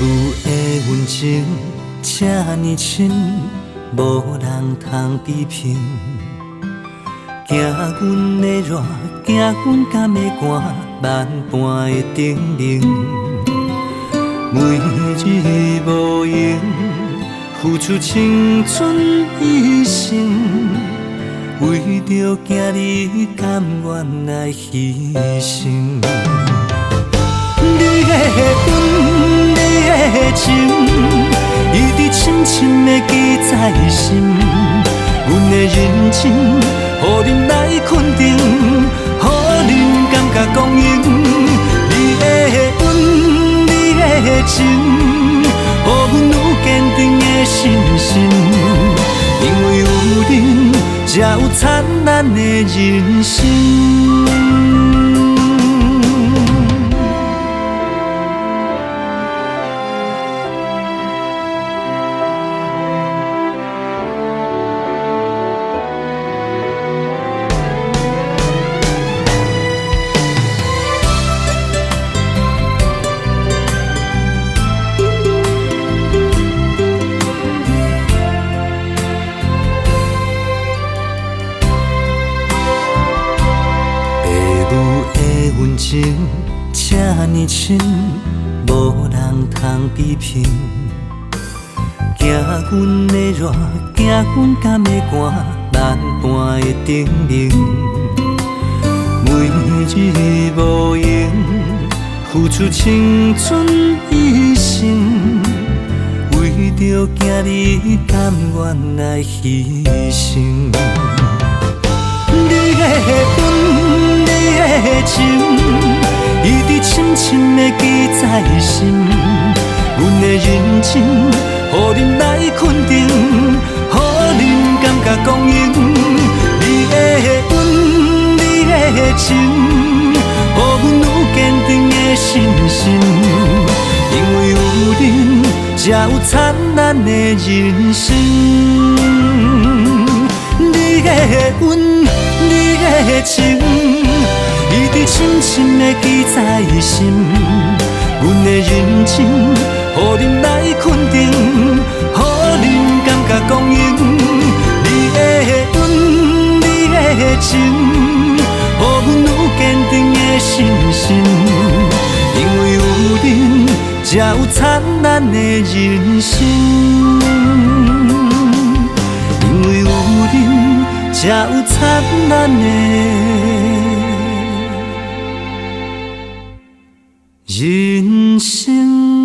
母的温情这呢深，无人通比拼。行阮的热，行阮甘的寒，万般的叮咛。每日无用，付出青春一生，为着囝儿甘愿来牺牲。你的温，你的情，一直深深的记在心。阮的认真，予恁来肯定，予恁感觉公平。你的温，你的情，予阮有坚定的信心。因为有恁，才有灿烂的人生。温情这呢深，无人通比拼。行阮的热，行阮甘的寒，万般的叮咛。每日无用，付出青春一生，为着囝儿甘愿来牺牲。你的温，你的情，一直深深的记在心。阮的认真，予恁来肯定，予恁感觉公平。你的温，你的情，予阮有坚定的信心。因为有恁，才有灿烂的人生。你的温，你的情，一直深深的记在心。阮的认真，予恁来肯定，予恁感觉公平。你的温，你的情，予阮有坚定的信心。因为有恁，才有灿烂的人生。因为有恁，才有灿烂的人生。